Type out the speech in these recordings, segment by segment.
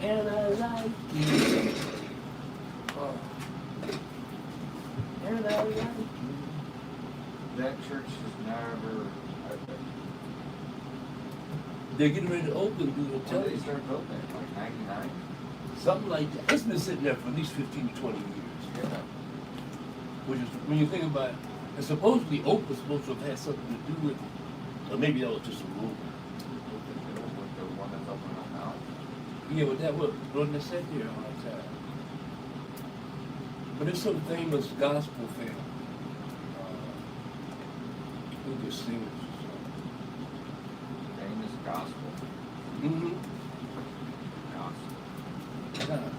and I like you. Oh. And I like you. That church has never. They're getting ready to open, do the When did they television. start building it? Like 99? Something like that. It's been sitting there for at least 15 to 20 years. Yeah. Which is, when you think about it, and supposedly Oak was supposed to have had something to do with it. Or maybe that was just a rumor. With the one that's opening up now. Yeah, but that wasn't said there all the time. But it's some famous gospel family. I think they're singers or something. Famous gospel. Mm-hmm. Gospel.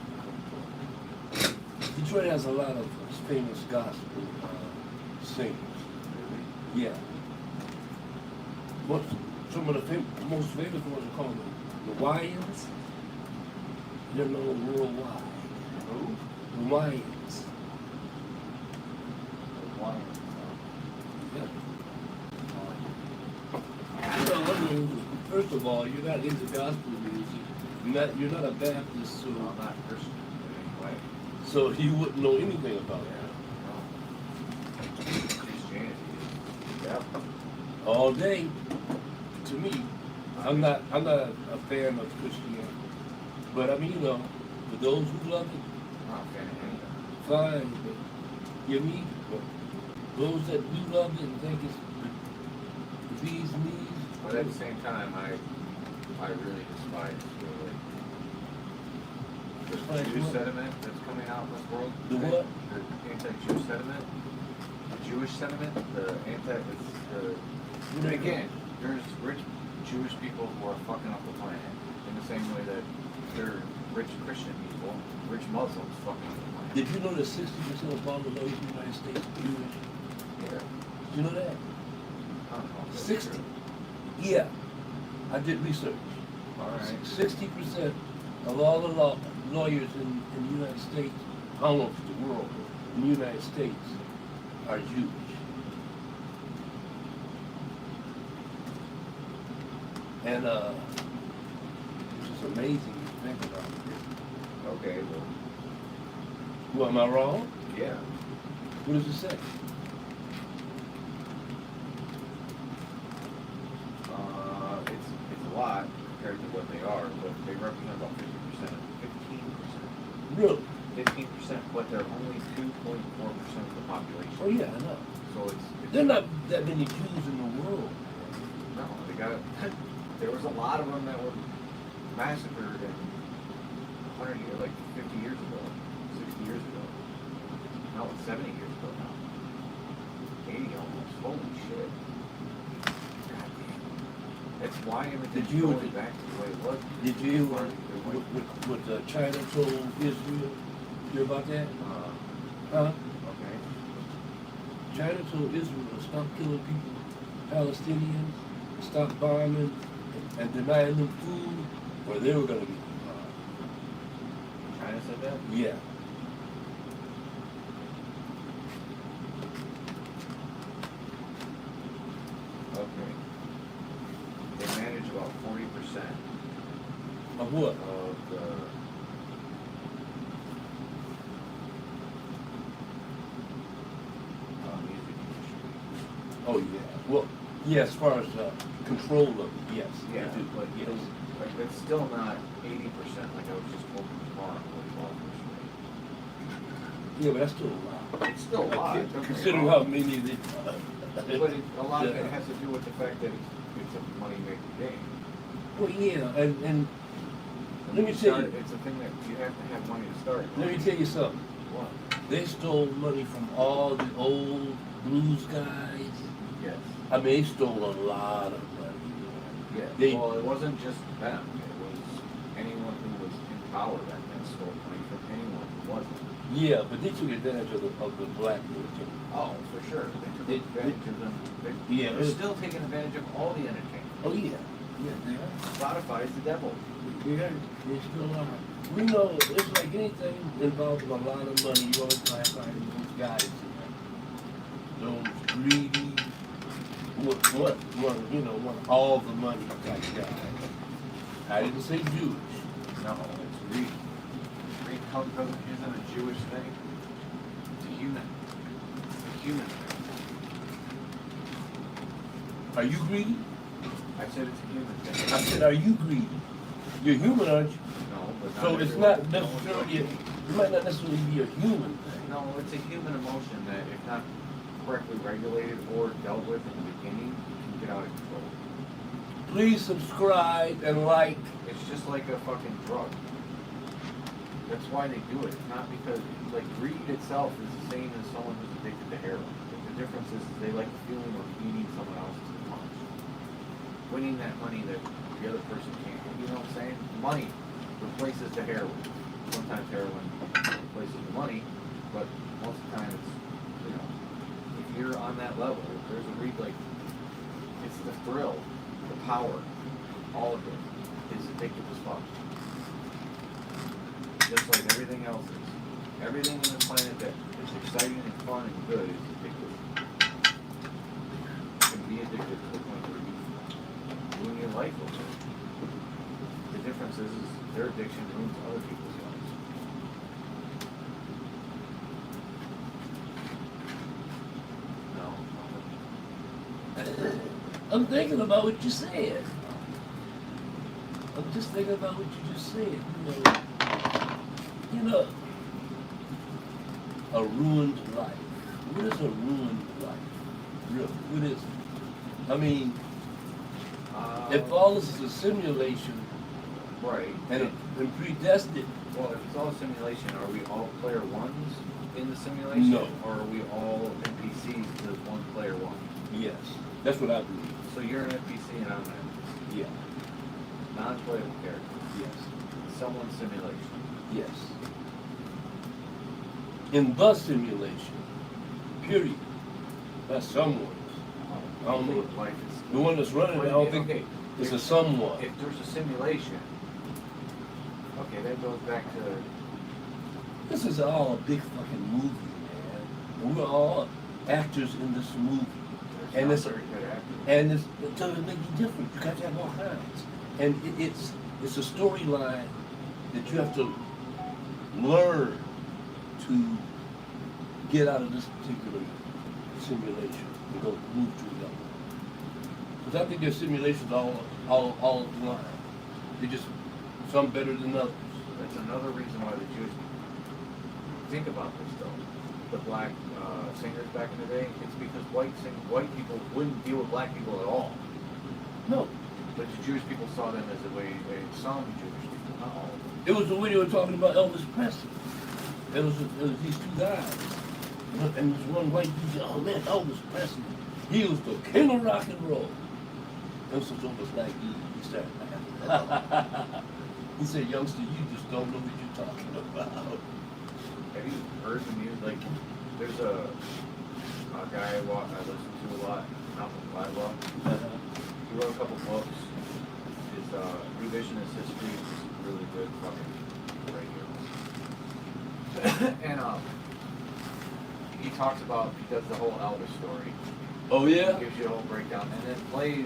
Detroit has a lot of famous gospel singers. Really? Yeah. Some of the most famous ones are called the Wyans. They're known worldwide. Who? The Wyans. The one. Yeah. Well, I mean, first of all, you're not into gospel music. You're not a Baptist, so, I'm not Christian in any way. so you wouldn't know anything about it. Yeah. No. Christianity. Yeah. All day, to me, I'm not a fan of Christianity. But I mean, you know, for those who love it, I'm not a fan of anything. fine. But you me, those that do love it and think it's these knees. But at the same time, I really despise the Jewish what? sentiment that's coming out in this world. The what? The anti-Jewish sentiment. The Jewish sentiment. And again, there's rich Jewish people who are fucking up the planet in the same way that there are rich Christian people, rich Muslims fucking up the planet. Did you know that 60% of all the those in the United States are Jewish? Yeah. Did you know that? I don't know if that's 60. true. Yeah. I did research. All right. 60% of all the lawyers in the United States, I don't know if it's the world, but in the United States, are Jewish. And which is amazing to think about it. Okay. Well. Well, am I wrong? Yeah. What does it say? It's a lot compared to what they are, but they represent about 50%, 15%. Really? 15%, but they're only 2.4% of the population. Oh yeah, I know. So it's There are not that many Jews in the world. no, they got there was a lot of them that were massacred in 100 years, like 50 years ago, 60 years ago. No, it's 70 years ago now. 80 almost. Holy shit. God damn. That's why everything's Did you- going back to the way it was. Did you hear what China told Israel? You hear about that? Huh? Okay. China told Israel to stop killing people, Palestinians, stop bombing, and denying them food, or they were going to be bombed. China said that? Yeah. Okay. They manage about 40% Of what? of the music industry. Oh yeah. Well, yeah. As far as control of it, yes. Yeah, They do, but yes. like it's still not 80%. Like I was just quoting tomorrow. Yeah, but that's still a lot. It's still a lot. don't get me Considering wrong. how many they. But a lot of it has to do with the fact that it's a money-making game. Well, yeah, and When let me you tell start, you. it's a thing that you have to have money to start. Let me tell you something. What? They stole money from all the old blues guys. Yes. I mean, they stole a lot of money. Yeah. They- Well, it wasn't just them. It was anyone who was in power that then stole money from anyone who wasn't. Yeah, but they took advantage of the black military. Oh, for sure. They took They- advantage of them. Yeah, They're still taking advantage of all the entertainment. Oh yeah, yeah, they are. Spotify is the devil. Yeah, they still are. We know it's like anything involving a lot of money. You always find those guys in there. Those greedy, want all the money type guys. I didn't say Jewish. No, it's Greed. Greed isn't a Jewish thing. It's a human. It's a human thing. Are you greedy? I said it's a human thing. I said, are you greedy? You're human, aren't you? No, but So it's not necessarily, it might not necessarily be a human thing. No, it's a human emotion that, if not correctly regulated or dealt with in the beginning, can get out of control. Please subscribe and like. It's just like a fucking drug. That's why they do it. It's not because, like, greed itself is the same as someone who's addicted to heroin. The difference is they like the feeling of eating someone else's punch. Winning that money that the other person can't. You know what I'm saying? Money replaces the heroin. Sometimes heroin replaces the money, but most of the time it's, you know, if you're on that level, there's a read, like, it's the thrill, the power, all of it is addictive as fuck. Just like everything else is. Everything on this planet that is exciting and fun and good is addictive. It can be addictive to the point where you ruin your life over it. The difference is their addiction ruins other people's lives. No. I'm thinking about what you said. I'm just thinking about what you just said. You know, a ruined life. What is a ruined life? Really, what is it? I mean, if all this is a simulation, Right. and predestined, Well, if it's all a simulation, are we all player ones in the simulation? No. Or are we all NPCs to one player one? yes, that's what I believe. So you're an NPC and I'm an NPC. Yeah, Non-playable character. yes, Someone's simulation. yes. In the simulation, period. That's someone's. I don't know. Life is. The one that's running it, I don't think it's a someone. If there's a simulation, okay, that goes back to. This is all a big fucking movie, man. And we're all actors in this movie. And There's it's not very good actors. and it doesn't make any difference. You got to have all kinds. And it's a storyline that you have to learn to get out of this particular simulation and go move to another. Because I think there's simulations all the line. They just some better than others. That's another reason why the Jewish people think about this though. The black singers back in the day, it's because white people wouldn't deal with black people at all. No. But the Jewish people saw them as a way, some Jewish people, not all of them. It was the way they were talking about Elvis Presley. It was these two guys. And this one white dude said, oh man, Elvis Presley, he was the king of rock and roll. Elvis was like, he started laughing. He said, youngster, you just don't know what you're talking about. Have you heard the music? Like, there's a guy I listen to a lot, Malcolm Gladwell. He wrote a couple books. His revisionist history is really good, fucking right here. And he talks about, he does the whole Elvis story. Oh yeah? He gives you a whole breakdown, and then plays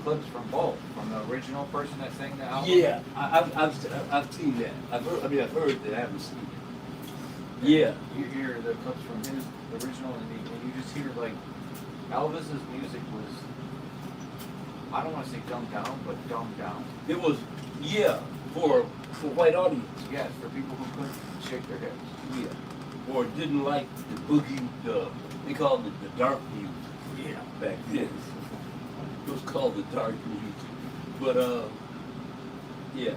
clips from both, from the original person that sang the album. Yeah, I've seen that. I've heard that. I haven't seen it. Yeah. You hear the clips from his original, and you just hear like Elvis's music was, I don't want to say dumbed down, but dumbed down. It was, yeah, for white audience. Yes, for people who couldn't shake their hips. Yeah. Or didn't like the boogie, they called it the dark music. Yeah, back then. It was called the dark music. But, yeah.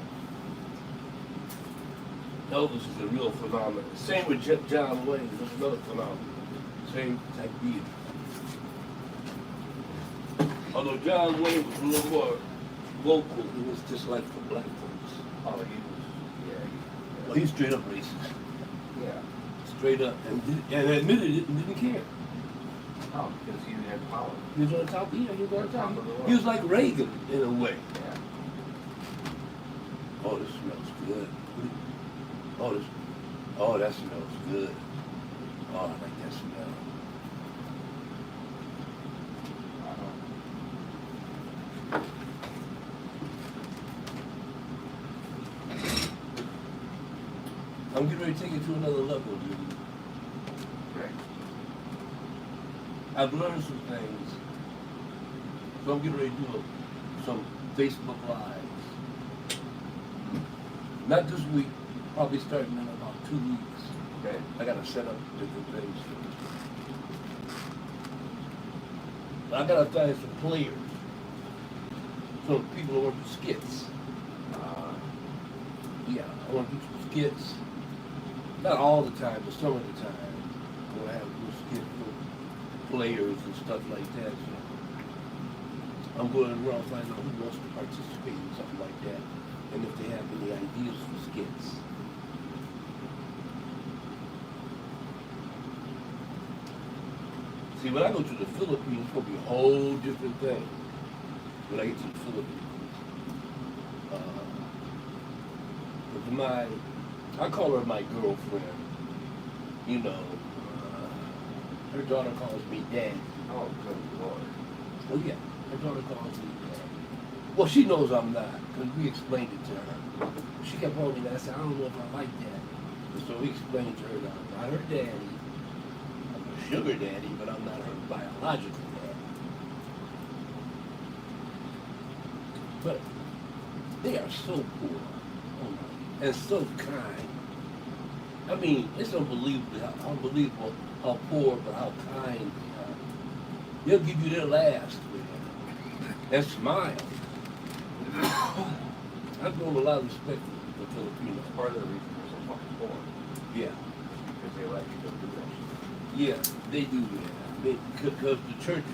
Elvis is a real phenomenon. Same with John Wayne. There's another phenomenon. Same type deal. Although John Wayne was a little more vocal, he was just like for black folks. Oh, he was, yeah. Well, he's straight up racist. Yeah. Straight up. And admitted it and didn't care. Oh, because he had power. He was on top, yeah, he was on top. Top of the world. He was like Reagan in a way. Yeah. Oh, this smells good. Oh, that smells good. Oh, I like that smell. I'm getting ready to take it to another level, dude. Okay. I've learned some things. So I'm getting ready to do some Facebook Lives. Not this week, probably starting in about 2 weeks. Okay. I gotta set up different things. I gotta find some players. So people who want to do skits. Yeah, I want to do some skits. Not all the time, but some of the time. I want to have little skits with players and stuff like that. So I'm going around finding out who wants to participate in something like that, and if they have any ideas for skits. See, when I go to the Philippines, it's going to be a whole different thing. When I get to the Philippines. I call her my girlfriend. You know, her daughter calls me Dad. Oh, good Lord. Oh yeah, her daughter calls me Dad. Well, she knows I'm not, because we explained it to her. She kept calling me that. I said, I don't know if I like that. And so we explained to her that I'm not her daddy. I'm a sugar daddy, but I'm not her biological dad. But they are so poor. Oh my, and so kind. I mean, it's unbelievable how poor, but how kind they are. They'll give you their last, man, and smile. I've grown a lot of respect for Filipinos. That's part of the reason they're so fucking poor. Yeah, Because they let you go do that shit. yeah, they do that. Because the church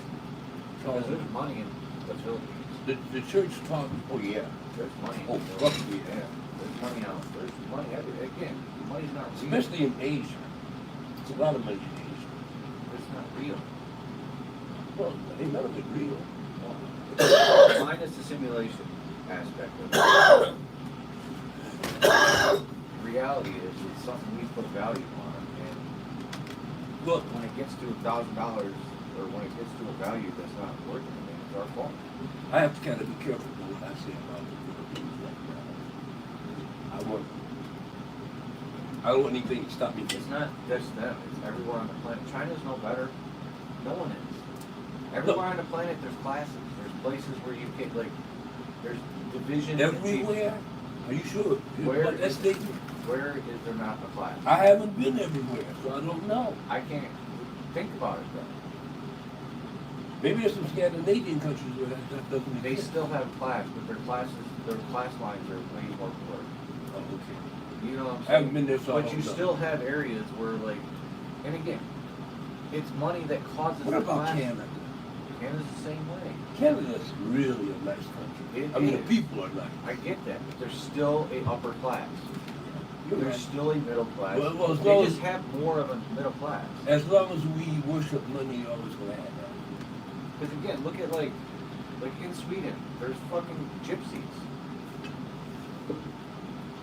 Because taught there's money in the Philippines. the church taught. Oh yeah. There's money. Oh, in the fuck Philippines. yeah. There's money out. There's money everywhere. Again, money's not real. Especially in Asia. It's a lot of money in Asia. It's not real. Well, ain't none of it real. Minus the simulation aspect of it. Reality is it's something we put value on, and Well, when it gets to $1,000 or when it gets to a value that's not worth anything, it's our fault. I have to kind of be careful with what I say about the Philippines right now. I don't want anything to stop me. It's not just them, it's everywhere on the planet. China's no better. No one is. Everywhere on the planet there's classes. There's places where you get there's division. Everywhere? Are you sure? Where But that's is- statement? Where is there not a class? I haven't been everywhere, so I don't know. I can't think about it then. Maybe there's some Scandinavian countries where that doesn't They exist. still have class, but their class lines are way more blurred. Oh, okay. You know what I'm I haven't saying? been there, so I But don't you know. still have areas where and again, it's money that causes What the about class. Canada? Canada's the same way. Canada's really a nice country. It I mean, is. the people are nice. I get that, but there's still a upper class. You're There's right. still a middle class. Well, as they long just as- have more of a middle class. As long as we worship money, you're always going to have that. Because again, look at like in Sweden, there's fucking gypsies.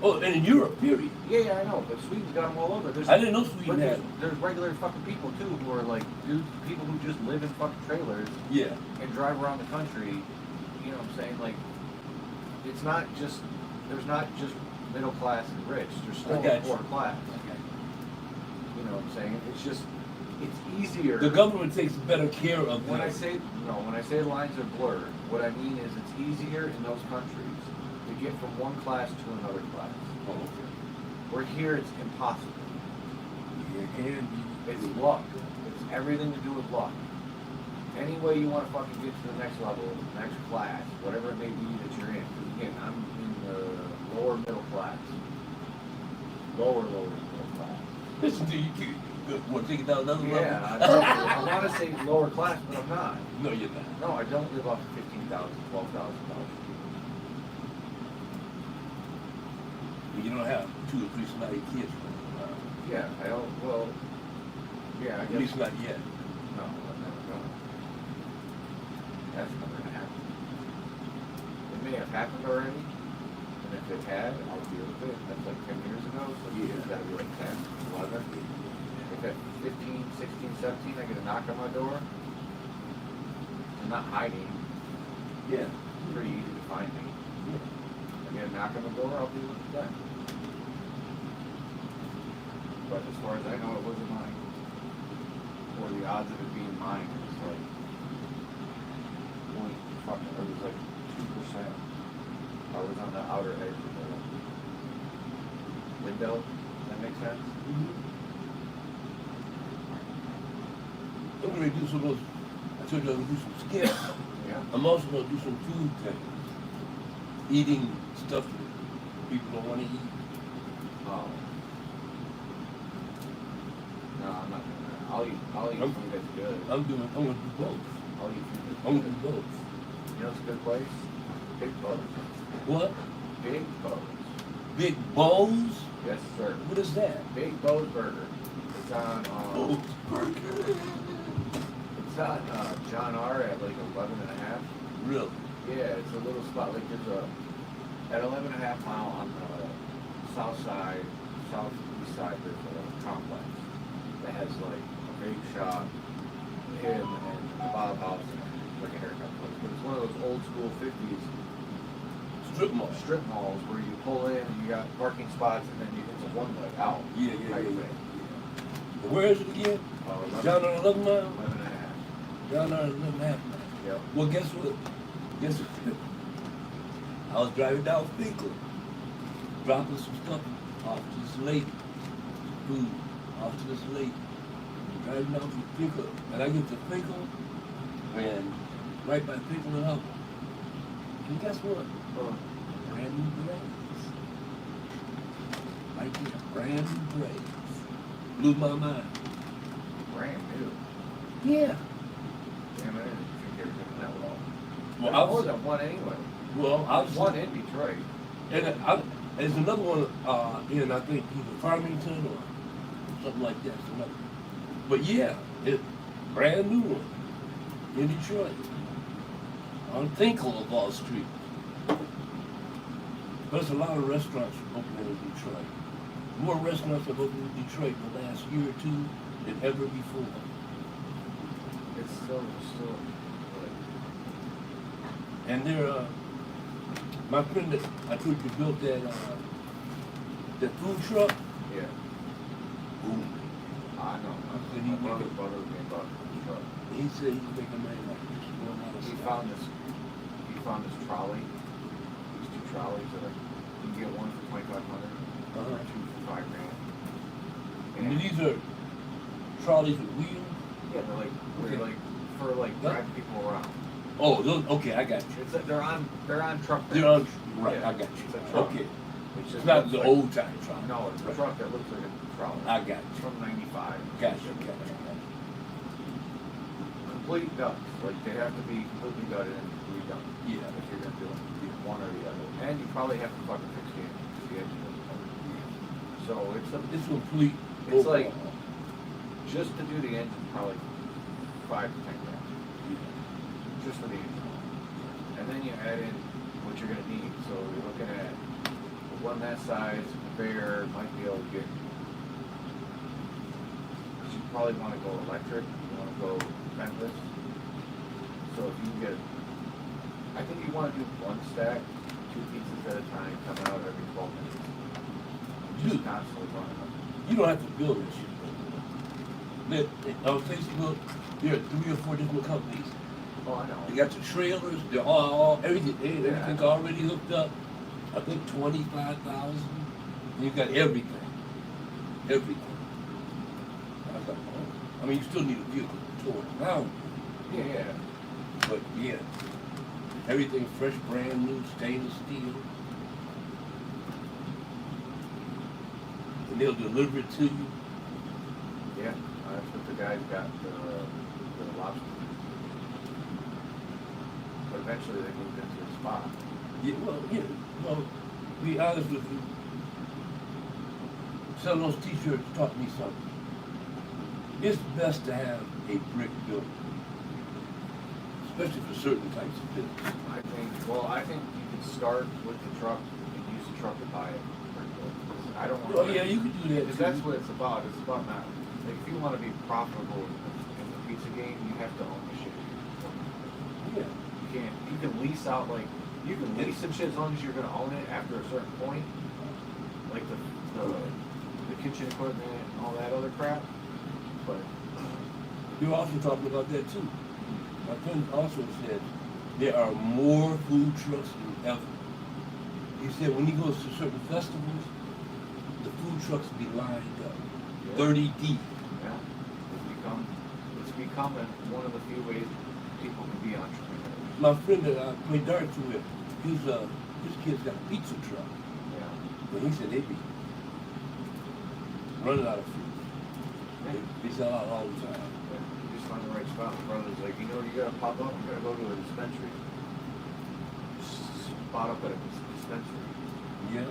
Oh, and in Europe, period. Yeah, I know, but Sweden's got them all over. There's, I didn't know but Sweden had them. there's regular fucking people too who are dudes, people who just live in fucking trailers Yeah. and drive around the country. You know what I'm saying? It's not just there's not just middle class and rich. There's still I got a poor you. class. Okay. You know what I'm saying? It's just it's easier. The government takes better care of When I them. say the lines are blurred, what I mean is it's easier in those countries to get from one class to another class. Oh, okay. Where here it's impossible. Yeah, it can be. It's luck. It's everything to do with luck. Any way you want to fucking get to the next level, next class, whatever it may be that you're in. 'Cause again, I'm in the lower middle class. Lower middle class. Listen to you. Want to take it down another level? Yeah, I want to say lower class, but I'm not. No, you're not. No, I don't live off of $15,000, $12,000. You don't have 2 or 3 snotty kids running around. Yeah, I don't. Well, yeah, I At guess. least not yet. No, I'm never gonna. That's never gonna happen. It may have happened already, and if it had, I'll deal with it. That's like 10 years ago, so Yeah. it's gotta be like 10, 11. If at 15, 16, 17, I get a knock on my door, I'm not hiding. Yeah. It's pretty easy to find me. I get a knock on the door, I'll deal with it then. but as far as I know, it wasn't mine. Or the odds of it being mine, it was like, it was like 2%. I was on the outer edge of the window. That makes sense? I'm gonna do some of those. I told you I'm gonna do some skits. Yeah. I'm also gonna do some food things. Eating stuff that people don't want to eat. Oh. No, I'm not doing that. I'll eat I'm- food that's good. I'm gonna do both. I'll eat food that's I'm gonna good. do both. You know it's a good place? Big Bo's. What? Big Bo's. Big Bones? Yes, sir. What is that? Big Bo's Burger. It's on, Bones Burger. it's on John R. at like 11.5. Really? Yeah, it's a little spot, like there's at 11.5 mile on the south side, southeast side, there's a complex that has like a vape shop, him, and the Bob House, and like a haircut place. But it's one of those old school 50s Strip mall. malls where you pull in and you got parking spots and then it's a one leg out. Yeah. type thing. Where is it again? 11 Down on 11 mile? 11.5. Down on 11 and a half mile. Yep. Well, guess what? Guess what? I was driving down Finkel, dropping some stuff off to this lake, food off to this lake. Driving down from Finkel, and I get to Finkel, and right by Finkel and up. And guess what? Brand new braids. Right there, brand new braids. Blew my mind. Brand new. Yeah. Damn, I didn't think they were doing that well. Well, There's more than one anyway. I There's was one in Detroit. And there's another one in, I think, either Farmington or something like that. It's another. But yeah, it brand new one in Detroit on Finkel of Wall Street. There's a lot of restaurants opening in Detroit. More restaurants have opened in Detroit in the last year or two than ever before. It's still good. And they're, my friend that I told you built that food truck. Yeah. Boom. I know. Did he My brother make it? was me about the truck. He said he's making money like this going out of He stuff. found this trolley. These two trolleys that you can get one for $2,500, or two for $5,000. And these are trolleys with wheels? Yeah, they're like Okay. for driving people around. Oh, those, okay, I got you. It's like they're on truck. They're on, beds. right, Yeah, I got you. It's a truck. Okay. It's It's not the like- old time trolley. No, it's a Right. truck that looks like a trolley. I got It's you. from '95. Got you. Complete ducks. Like they have to be completely gutted and redone. Yeah. If you're gonna do it, one or the other. And you probably have to fucking fix the engine. So It's complete. It's like- overhaul. just to do the engine, probably 5 to 10 grand. Just for the engine. And then you add in what you're gonna need. So you're looking at one that size, conveyor, might be able to get. You probably want to go electric. You want to go ventless. So if you can get, I think you want to do one stack, 2 pieces at a time, coming out every 12 minutes. Just Dude. constantly running them. You don't have to build this shit. On Facebook, there are 3 or 4 different companies. Oh, I know. They got the trailers, they're all everything. Yeah. Everything's already hooked up. I think 25,000. You got everything. Everything. I was like, oh. I mean, you still need a vehicle to tow it around. Yeah. But yeah, everything fresh, brand new, stainless steel. And they'll deliver it to you. Yeah. That's what the guys got the lobster. But eventually they moved into a spot. Well, to be honest with you, selling those t-shirts taught me something. It's best to have a brick building, especially for certain types of business. I think you can start with the truck and use the truck to buy it. I don't want Oh yeah, you can do that Because too. that's what it's about. It's about not, like, if you want to be profitable in the pizza game, you have to own the shit. Yeah. You can lease out, like, you can lease some shit as long as you're gonna own it after a certain point. Like the kitchen equipment, and all that other crap. But You're also talking about that too. My friend also said there are more food trucks than ever. He said when he goes to certain festivals, the food trucks be lined up, 30 deep. yeah, it's becoming one of the few ways people can be entrepreneurs. My friend that I play darts with, his kid's got a pizza truck. Yeah. But he said they be running out of food. They sell out all the time. You just find the right spot. My brother's like, you know, you gotta pop up. You gotta go to a dispensary. Spot up at a dispensary. Yeah.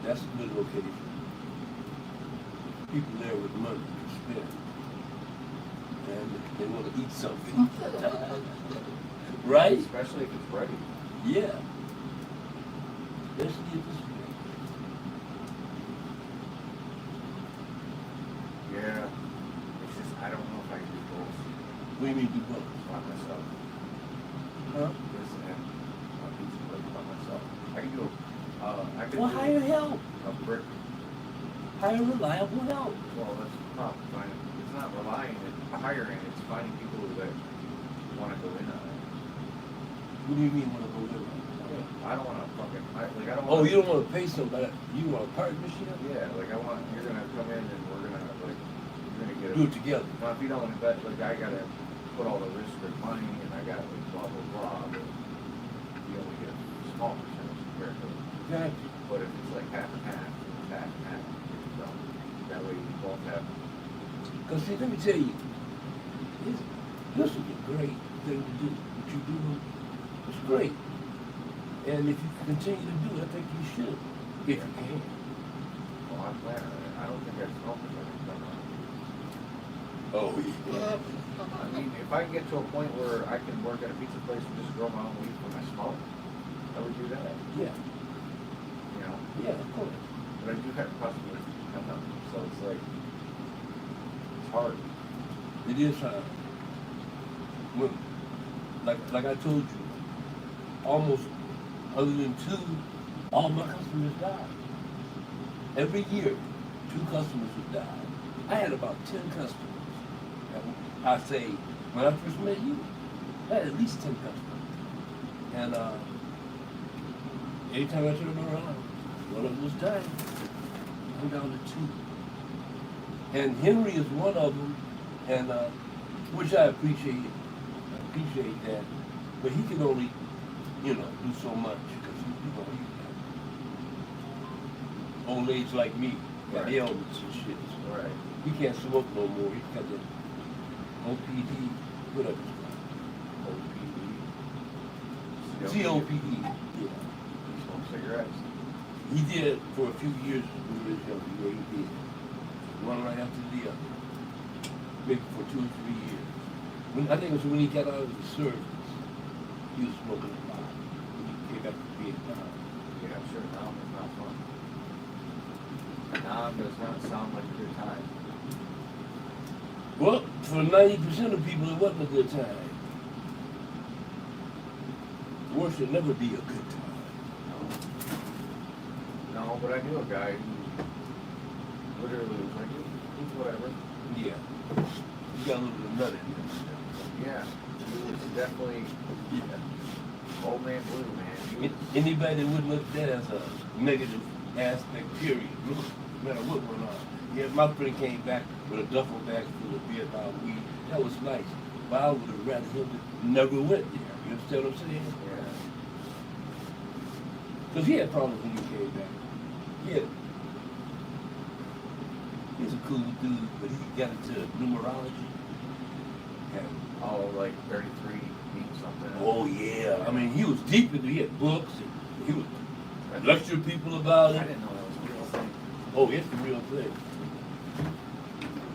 That's a good location. People there with money to spend. And they want to eat something. Right? Especially if it's ready. Yeah. Let's get this way. Yeah. It's just, I don't know if I can do both What do you mean do both? by myself. Huh? Listen, my pizza place by myself. I can do I can Well, do hire help. a brick. Hire reliable help. Well, that's the problem. It's not relying on hiring, it's finding people that want to go in on it. What do you mean want to go live? I don't want to fucking, I don't Oh, want you don't want to pay somebody. You want a partnership? Yeah, like you're going to come in and we're going to, like, you're going to get Do it together. Now, if you don't invest, like, I got to put all the risk of money and I got to, like, blah, blah, blah, but you only get a small percentage compared to, Exactly. but if it's like half and half, so that way you both have, Because see, let me tell you, this is a great thing to do. What you do, it's great. And if you continue to do it, I think you should, if you can. well, I'm planning on it. I don't think I'd smoke if I didn't come on. Oh, yeah. I mean, if I can get to a point where I can work at a pizza place and just grow my own weed for my smoke, I would do that, Yeah, you know? yeah, of course. But I do have customers who come up, so it's like, it's hard. It is hard. When, like I told you, almost other than two, all my customers died. Every year, 2 customers would die. I had about 10 customers. I say, when I first met you, I had at least 10 customers. And anytime I turned around, one of them was dying. I'm down to 2. And Henry is one of them, and which I appreciate. I appreciate that. But he can only, do so much because he's old age like me, got Right. ailments and shit. So Right. he can't smoke no more. He's got the OPD, whatever it's called. COPD. Yeah. You smoke cigarettes. He did for a few years when he was younger. Yeah, he did. One right after the other. Maybe for 2 or 3 years. I think it was when he got out of the service. He was smoking a lot. When he came back to Vietnam. Yeah, I'm sure Nam is not fun. Nam does not sound like a good time. Well, for 90% of people, it wasn't a good time. War should never be a good time. No, but I knew a guy who literally was like, "It's whatever." Yeah. You got a little bit of nut in there. Yeah, he was definitely Yeah. old man blue, man. He was, Anybody that wouldn't look at that as a negative aspect, period, no matter what went on. Yeah, my friend came back with a duffel bag full of Vietnam weed. That was nice. But I would have rather him that never went there. You understand what I'm saying? yeah. Because he had problems when he came back. Yeah. He's a cool dude, but he got into numerology. And, Oh, like 33 means something. oh yeah. I mean, he was deep into it. He had books and he would lecture people about I it. didn't know that was a real thing. Oh, it's the real thing.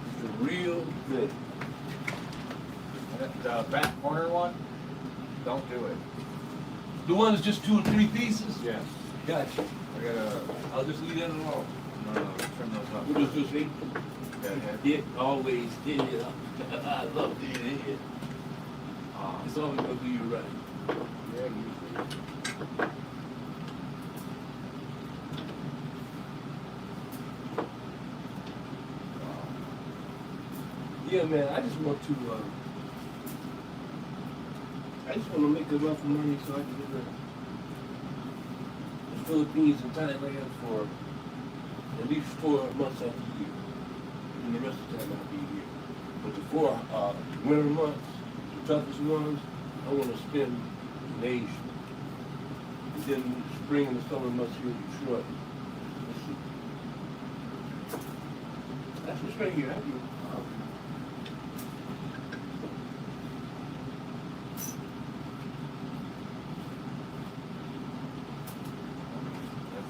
It's the real thing. And the back corner one, don't do it. The one that's just 2 or 3 pieces? Yeah. Gotcha. I gotta, I'll just leave that alone. trim those up. We'll just eat. That head. It always did. I love it. It's always gonna do you right. Yeah, usually. Yeah, man, I just want to make enough money so I can go to the Philippines and Thailand for at least 4 months out of the year. And the rest of the time I'll be here. But the 4 winter months, the toughest ones, I want to spend in Asia. And then spring and the summer months here in Detroit. Let's see. That's what's right here. That's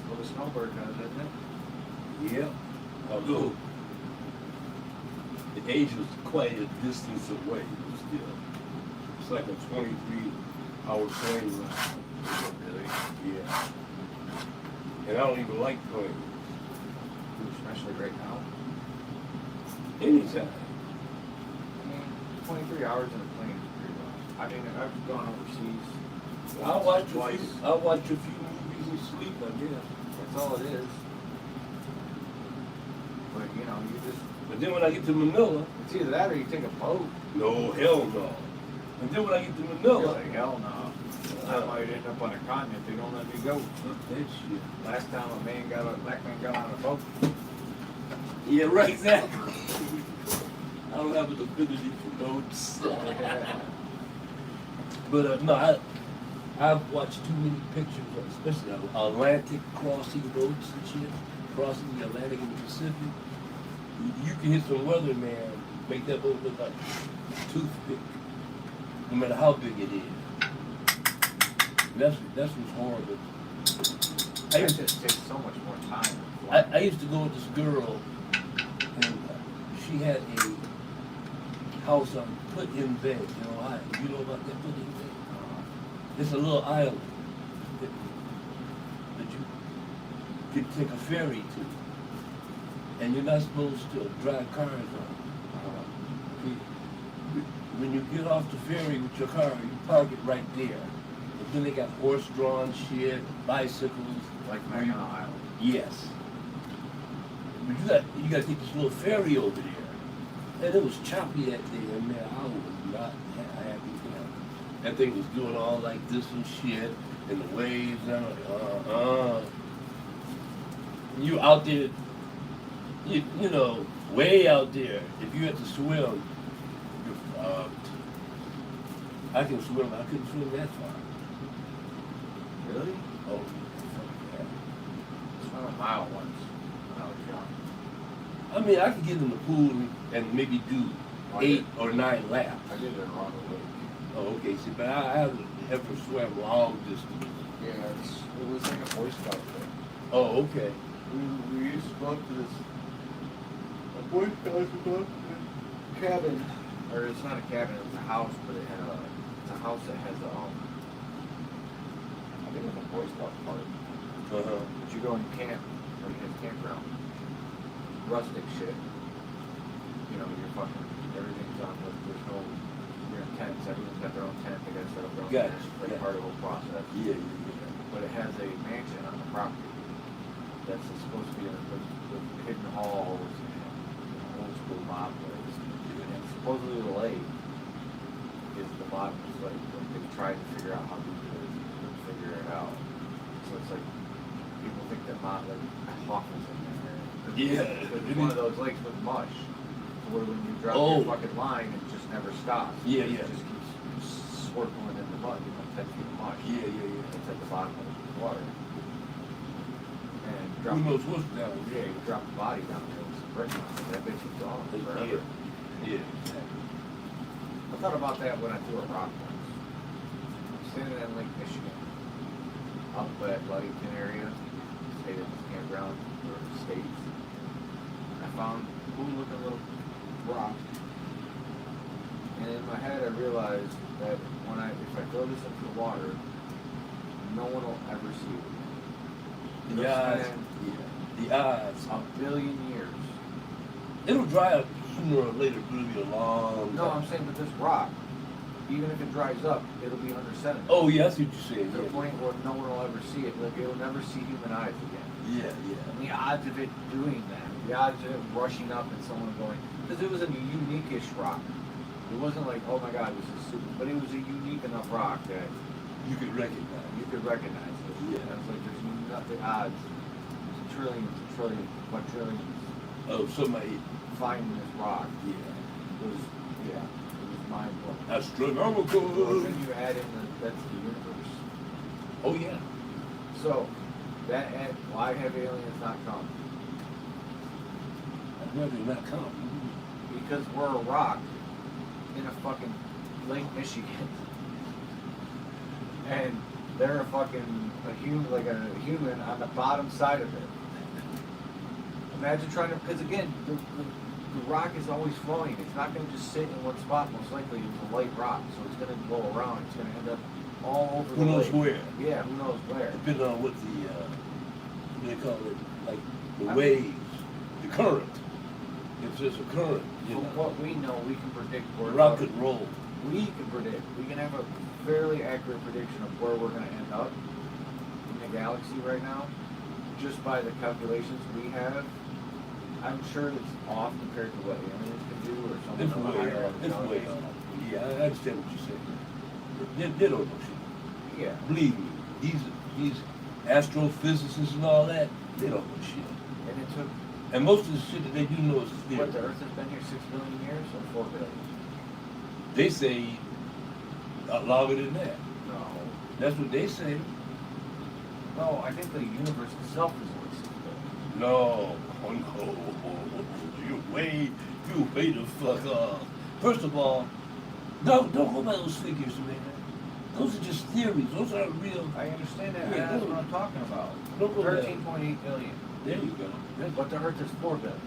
what a snowbird does, isn't it? Yeah. Although the Asia is quite a distance away, but still. It's like a 23-hour plane ride. Really? Yeah. And I don't even like planes. Especially right now. Anytime. I mean, 23 hours in a plane is pretty rough. I mean, I've gone overseas. I'll watch twice. a few movies and sleep, I guess. That's all it is. But you know, you just, But then when I get to Manila, it's either that or you take a boat. no, hell no. And then when I get to You're Manila, like, hell no. I might end up on a continent. They don't let me go. fuck that shit. Last time a black man got on a boat. Yeah, right, exactly. I don't have an affinity for boats. But no, I've watched too many pictures, especially of Atlantic crossing boats and shit, crossing the Atlantic and the Pacific. You can hit some weather, man, make that boat look like a toothpick, no matter how big it is. That's what's horrible. That just takes so much more time. I used to go with this girl, and she had a house on Put in Bay, Ohio. You know about that Put in Bay? It's a little island that you could take a ferry to, and you're not supposed to drive cars on. When you get off the ferry with your car, you park it right there. But then they got horse-drawn shit, bicycles. Like Mackinac Island. Yes. But you got to take this little ferry over there. And it was choppy that day, and man, I was not happy with that. That thing was doing all like this and shit, and the waves, and I'm like, You out there, you know, way out there. If you had to swim, I can swim. I couldn't swim that far. Really? Oh, I swam a mile once when I was young. I mean, I could get in the pool and maybe do 8 or 9 laps. I did it around the lake. Oh, okay. See, but I haven't ever swam long distance. Yeah, it was like a Boy Scout thing. Oh, okay. We used to go up to this Boy Scouts would go up to this cabin. Or it's not a cabin, it's a house, but it's a house that has I think it's a Boy Scout park. Uh-huh. But you go and camp, or you have campground. Rustic shit. You know, you're fucking, everything's on, there's no, you're in tents, everyone's got their own tent, they gotta set up their own Gotcha, tent. It's like part of the whole process. Yeah. But it has a mansion on the property that's supposed to be with hidden halls and old school mob place. And supposedly the lake is the bottom is like they tried to figure out how deep it is, couldn't figure it out. So it's like people think that like hawk is in there. Yeah. It's one of those lakes with mush. Where when you drop your fucking line, it just never stops. Yeah. It just keeps swirling in the mud, 10 feet of mush. Yeah. It's at the bottom of the water. And Who knows what's down yeah, you drop the body down there with some brick on it, that bitch is gone forever. Yeah. I thought about that when I threw a rock once. I'm standing in Lake Michigan, up at Ludington area, stayed at this campground for the States. I found a cool looking little rock. And in my head I realized that if I throw this into the water, no one will ever see it. The odds. The odds. A billion years. It'll dry up sooner or later. It'll be a long time. No, I'm saying with this rock, even if it dries up, it'll be under sediment. Oh, yeah, that's what you're saying. To the point where no one will ever see it. Like, it'll never see human eyes again. Yeah. And the odds of it doing that, the odds of it rushing up and someone going, because it was a unique-ish rock. It wasn't like, oh my God, this is super, but it was a unique enough rock that You could recognize. you could recognize it. Yeah. It's like there's nothing odds, trillions, quadrillions Oh, somebody. finding this rock. Yeah. It was mind blowing. Astronomical. Then you add in that's the universe. Oh yeah. So why have aliens not come? I'd rather not come. Because we're a rock in a fucking Lake Michigan. And they're a human on the bottom side of it. Imagine trying to, because again, the rock is always flowing. It's not going to just sit in one spot. Most likely it's a light rock, so it's going to blow around. It's going to end up all over Who the knows lake. where? Yeah, who knows where? Depending on what they call it, like the waves, the current. If there's a current, you From know, what we know, we can predict the where rock could roll. we can predict. We can have a fairly accurate prediction of where we're going to end up in the galaxy right now, just by the calculations we have. I'm sure it's off compared to what aliens can do or something. It's way off. It's way off. Yeah, I understand what you're saying. They don't know shit. Yeah. Believe me, these astrophysicists and all that, they don't know shit. And it took, And most of the shit that they do know is theory. what, the Earth has been here 6 billion years or 4 billion? They say longer than that. No. That's what they say. No, I think the universe itself is only 6 billion. No, oh no, you way the fuck off. First of all, don't go by those figures, man. Those are just theories. Those aren't real. I understand that. Yeah, That's what I'm talking about. Don't go there. 13.8 billion. There you go. But the Earth is 4 billion.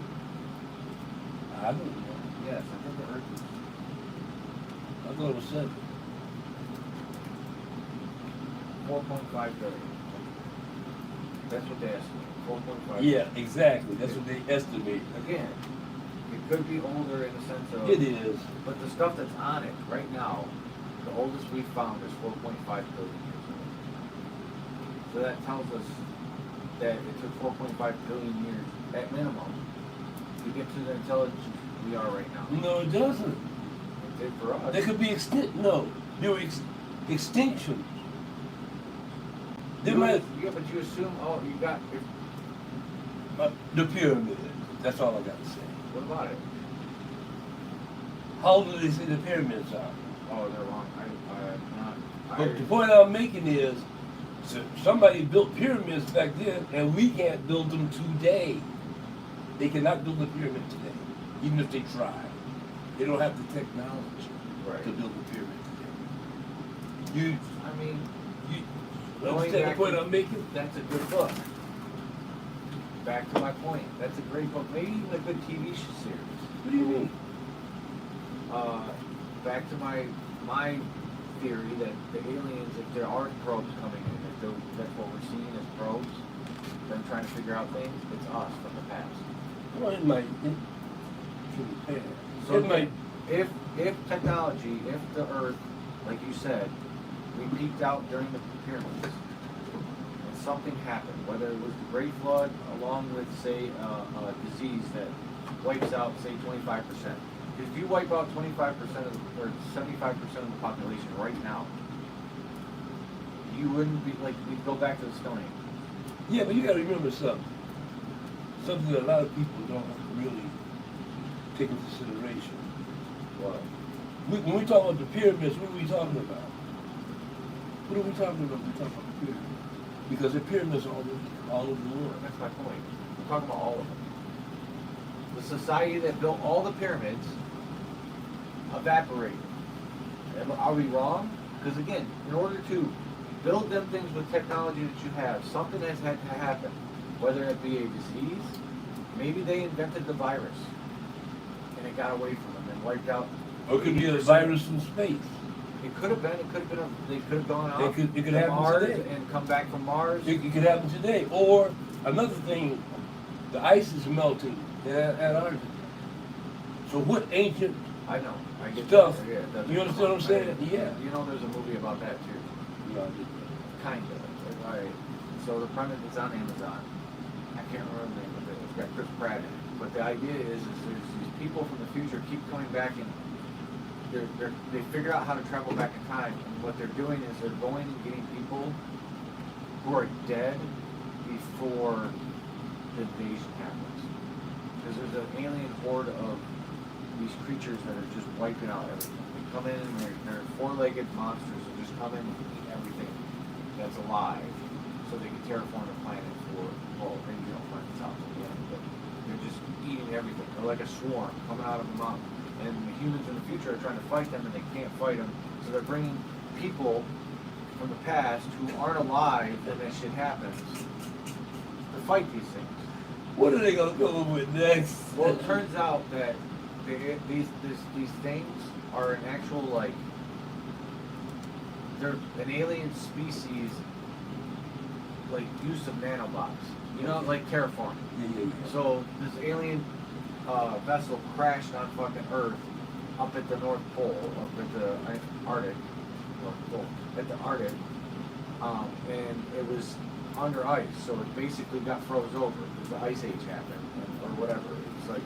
I don't know. Yes, I think the Earth is. I thought it was 7. 4.5 billion. That's what they estimate. 4.5. Yeah, exactly. That's what they estimate. Again, it could be older in the sense of. It is. But the stuff that's on it right now, the oldest we've found is 4.5 billion years old. So that tells us that it took 4.5 billion years at minimum to get to the intelligence we are right now. No, it doesn't. It did for us. There could be No, there were extinctions. There might. Yeah, but you assume, oh, you got. The pyramid. That's all I got to say. What about it? How old do they say the pyramids are? Oh, they're wrong. I'm not. But the point I'm making is, somebody built pyramids back then, and we can't build them today. They cannot build a pyramid today, even if they try. They don't have the technology to build a pyramid today. You understand the point I'm making? That's a good book. Back to my point. That's a great book. Maybe even a good TV series. What do you mean? Back to my theory that the aliens, if there are probes coming in, that's what we're seeing as probes, them trying to figure out things, it's us from the past. Well, it might. So It might. if technology, if the Earth, like you said, we peaked out during the pyramids, and something happened, whether it was the Great Flood, along with, say, a disease that wipes out, say, 25%. If you wipe out 25% or 75% of the population right now, you wouldn't be like, we'd go back to the Stone Age. Yeah, but you got to remember something. Something that a lot of people don't really take into consideration. What? When we talk about the pyramids, what are we talking about? What are we talking about when we talk about the pyramids? Because the pyramids are all over the world. That's my point. I'm talking about all of them. The society that built all the pyramids evaporated. Are we wrong? Because again, in order to build them things with technology that you have, something has had to happen. Whether it be a disease, maybe they invented the virus and it got away from them and wiped out. Or it could be a virus from space. It could have been. They could have gone out It could to happen Mars today. and come back from Mars. It could happen today. Or another thing, the ice is melting in Antarctica. So what ancient I know. I get stuff? that. Yeah, it doesn't You understand what I'm saying? Yeah. You know, there's a movie about that too. No, Kind of. All right. So the premise is on Amazon. I can't remember the name of it. It's got Chris Pratt in it. But the idea is there's these people from the future keep coming back and they figure out how to travel back in time. And what they're doing is they're going and getting people who are dead before the invasion happens. Because there's an alien horde of these creatures that are just wiping out everything. They come in and they're four-legged monsters that just come in and eat everything that's alive so they can terraform the planet for, well, maybe you don't find this out till the end, but they're just eating everything. They're like a swarm coming out of the mountain. And the humans in the future are trying to fight them and they can't fight them. So they're bringing people from the past who aren't alive when that shit happens to fight these things. What are they gonna come up with next? Well, it turns out that these things are an actual, like, they're an alien species, like, use of nanobots. You know, like terraforming. Yeah. So this alien vessel crashed on fucking Earth up at the North Pole, up at the Arctic, North Pole, at the Arctic, and it was under ice, so it basically got froze over because the ice age happened, or whatever. It's like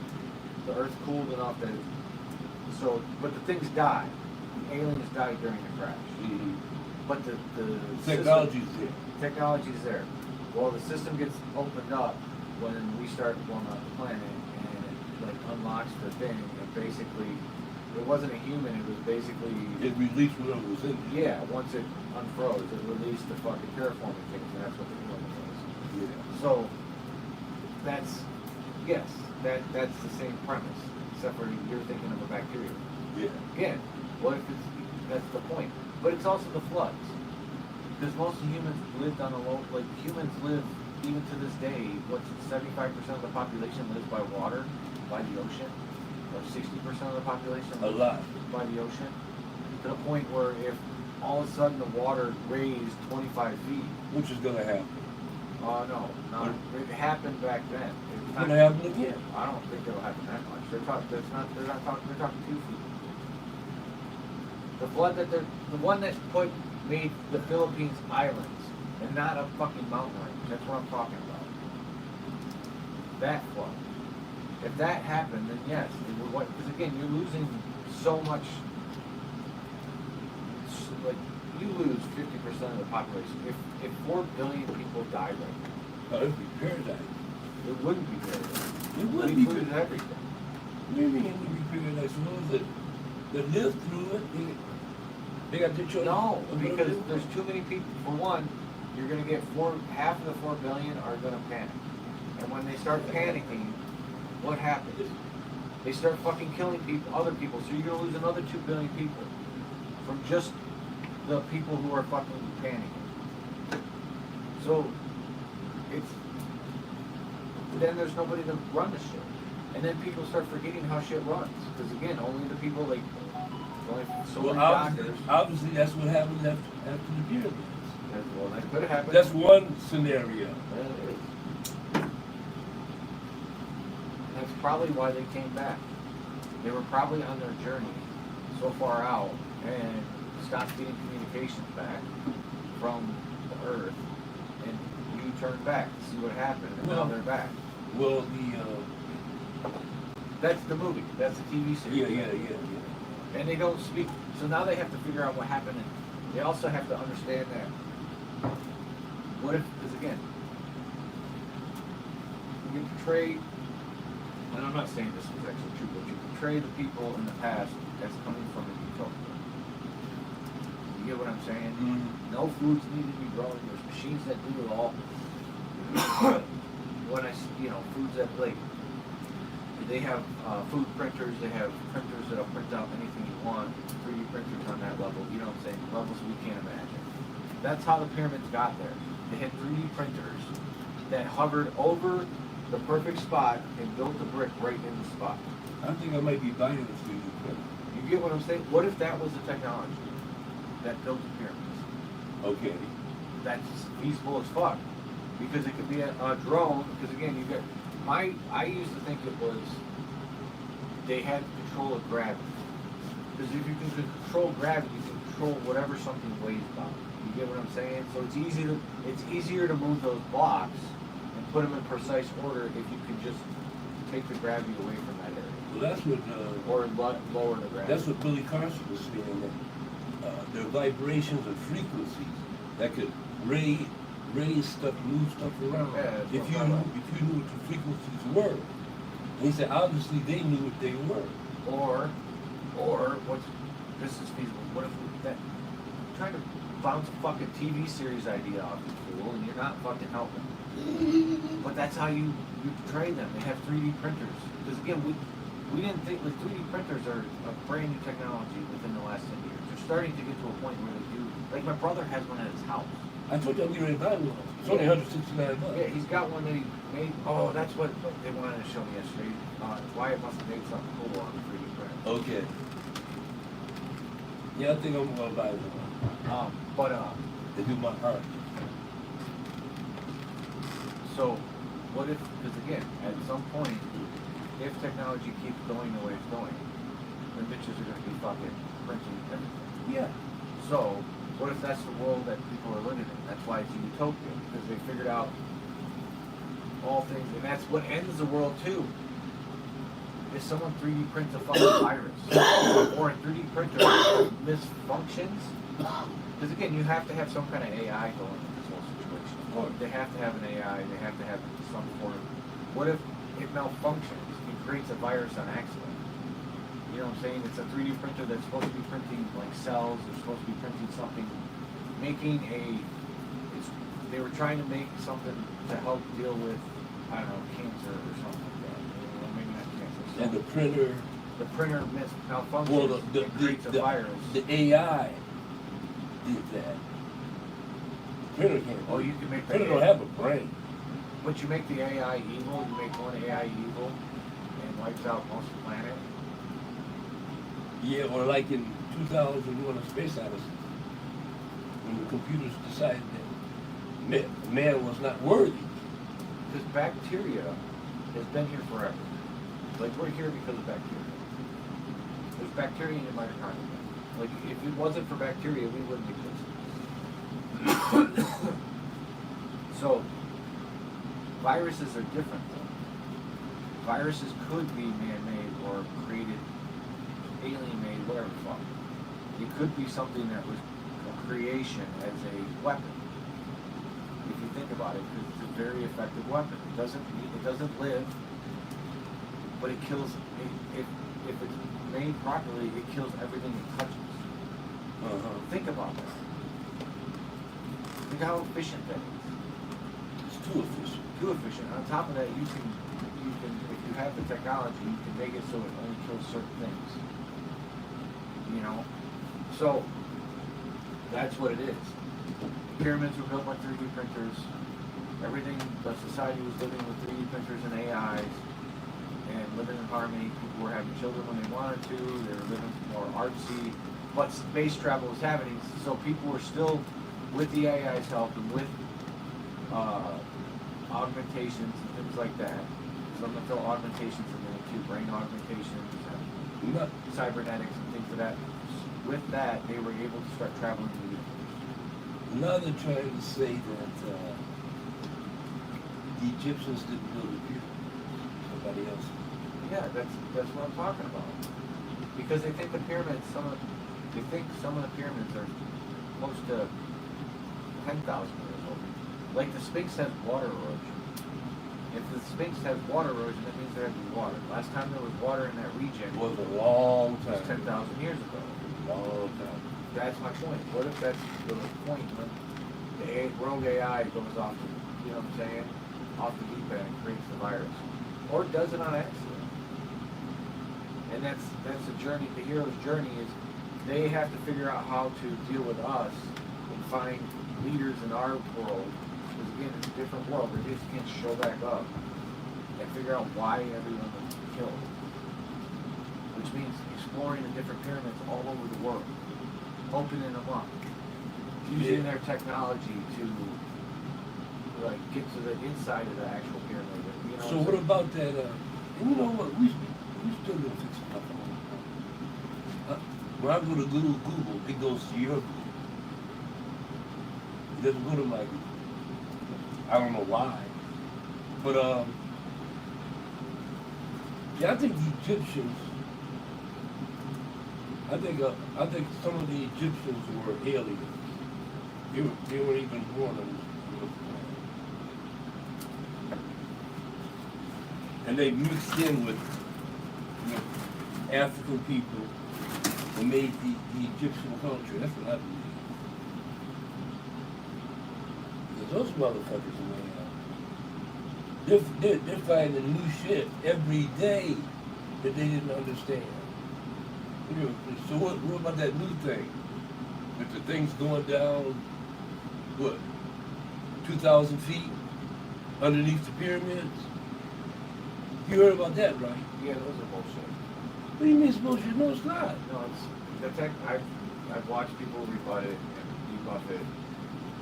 the Earth cooled enough that, so, but the things died. The aliens died during the crash. Mm-hmm. But the Technology's there. Technology's there. Well, the system gets opened up when we start blowing up the planet, and it like unlocks the thing, and basically, it wasn't a human, it was basically... It released whatever was in there. Yeah, once it unfroze, it released the fucking terraforming things, and that's what the human was. Yeah. So, that's, yes, that's the same premise, except for you're thinking of a bacteria. Yeah. Again, what if it's, that's the point. But it's also the floods. Because most humans lived on a low, like humans live, even to this day, what's 75% of the population lives by water, by the ocean, or 60% of the population A lives lot. by the ocean, to the point where if all of a sudden the water raised 25 feet, Which is gonna happen. no, it happened back then. It's gonna happen again. I don't think it'll happen that much. They're talking 2 feet. The flood that the one that made the Philippines islands and not a fucking mountain range. That's what I'm talking about. That flood. If that happened, then yes, it would. Because again, you're losing so much. Like you lose 50% of the population. If 4 billion people died right now, It'd be paradise. it wouldn't be paradise. It would It be included paradise. everything. Maybe it would be paradise. Those that live through it, they got their choice. No, of what to because do. there's too many people. For one, you're going to get half of the 4 billion are going to panic. And when they start panicking, what happens? They start fucking killing people, other people. So you're going to lose another 2 billion people from just the people who are fucking panicking. So then there's nobody to run the shit. And then people start forgetting how shit runs. Because again, only the people like, only so many doctors. Obviously, that's what happens after the pyramids. Well, that could have happened. That's one scenario. That's probably why they came back. They were probably on their journey so far out and stopped getting communications back from the Earth, and you turned back to see what happened, and now they're back. Well, That's the movie. That's the TV series. Yeah. And they don't speak. So now they have to figure out what happened, and they also have to understand that. What if? Because again, you portray. And I'm not saying this was actually true, but you portray the people in the past as coming from a utopia. You get what I'm saying? Mm-hmm. No foods need to be grown. There's machines that do it all. When foods that like, they have food printers. They have printers that'll print out anything you want. 3D printers on that level. You know what I'm saying? Levels we can't imagine. That's how the pyramids got there. They had 3D printers that hovered over the perfect spot and built the brick right in the spot. I think I might be buying this 3D printer. You get what I'm saying? What if that was the technology that built the pyramids? Okay. That's feasible as fuck. Because it could be a drone, because again, you get, I used to think it was, they had control of gravity. Because if you can control gravity, you can control whatever something weighs about. You get what I'm saying? So it's easier to move those blocks and put them in precise order if you can just take the gravity away from that area. Well, that's what. Or lower the gravity. That's what Billy Carson was saying. That there are vibrations and frequencies that could raise stuff, move stuff around. Yeah, if you knew what the frequencies were. And he said obviously they knew what they were. Or what's this is feasible? What if that trying to bounce a fucking TV series idea off you fool, and you're not fucking helping. But that's how you portray them. They have 3D printers. Because again, we didn't think like 3D printers are a brand new technology within the last 10 years. They're starting to get to a point where they do. Like my brother has one at his house. I told you we already bought one. It's only $169. Yeah, he's got one that he made. Oh, that's what they wanted to show me yesterday. Wyatt must have made something cool on the 3D printer. Okay. Yeah, I think I'm gonna buy one. To do my art. So, what if? Because again, at some point, if technology keeps going the way it's going, the bitches are going to be fucking printing everything. Yeah. So, what if that's the world that people are living in? That's why it's a utopia, because they figured out all things, and that's what ends the world too. If someone 3D prints a fucking virus, or a 3D printer misfunctions, because again, you have to have some kind of AI going in this whole situation. Or they have to have an AI, they have to have some form. What if it malfunctions and creates a virus on accident? You know what I'm saying? It's a 3D printer that's supposed to be printing like cells, they're supposed to be printing something, they were trying to make something to help deal with, I don't know, cancer or something like that. Or maybe not cancer. And the printer malfunctions, well, it creates a virus. The AI did that. Printer can't. Oh, you can make the Printer don't have a brain. But you make the AI evil, you make one AI evil, and wipes out most of the planet. Yeah, or like in 2001, A Space Odyssey, when the computers decided that man was not worthy. Because bacteria has been here forever. Like, we're here because of bacteria. There's bacteria in your mitochondria. Like, if it wasn't for bacteria, we wouldn't exist. So, viruses are different though. Viruses could be man-made or created, alien-made, whatever the fuck. It could be something that was a creation as a weapon. If you think about it, because it's a very effective weapon. It doesn't live, but it kills. If it's made properly, it kills everything it touches. Think about that. Think how efficient that is. It's too efficient. Too efficient. On top of that, you can, if you have the technology, you can make it so it only kills certain things. You know? So, that's what it is. Pyramids were built by 3D printers. Everything, the society was living with 3D printers and AIs, and living in harmony. People were having children when they wanted to. They were living more artsy. But space travel was happening, so people were still, with the AI's help and with augmentations and things like that. So I'm going to throw augmentations in there too, brain augmentations and cybernetics and things of that. With that, they were able to start traveling the universe. Now they're trying to say that the Egyptians didn't build the pyramids. Somebody else. Yeah, that's what I'm talking about. Because they think the pyramids, some of the pyramids are close to 10,000 years old. Like the Sphinx has water erosion. If the Sphinx has water erosion, that means there has to be water. Last time there was water in that region It was a long was time. 10,000 years ago. Long time. That's my point. What if that's the point when the rogue AI goes off, you know what I'm saying, off the deep end and creates the virus? Or does it on accident? And that's the journey, the hero's journey is they have to figure out how to deal with us and find leaders in our world, because again, it's a different world, they just can't show back up and figure out why everyone was killed. Which means exploring the different pyramids all over the world, opening them up, using their technology to like get to the inside of the actual pyramid. You know, So what about that? And you know what? We still gonna fix it up. When I go to Google, it goes to your Google. It doesn't go to my Google. I don't know why, but Yeah, I think the Egyptians. I think some of the Egyptians were aliens. They weren't even born on this planet. And they mixed in with, you know, African people and made the Egyptian culture. That's what I believe. Because those motherfuckers are way out. They're finding new shit every day that they didn't understand. You know, so what about that new thing? With the things going down, what, 2,000 feet underneath the pyramids? You heard about that, right? Yeah, those are bullshit. What do you mean it's bullshit? No, it's not. No, it's the tech. I've watched people rebut it and debuff it.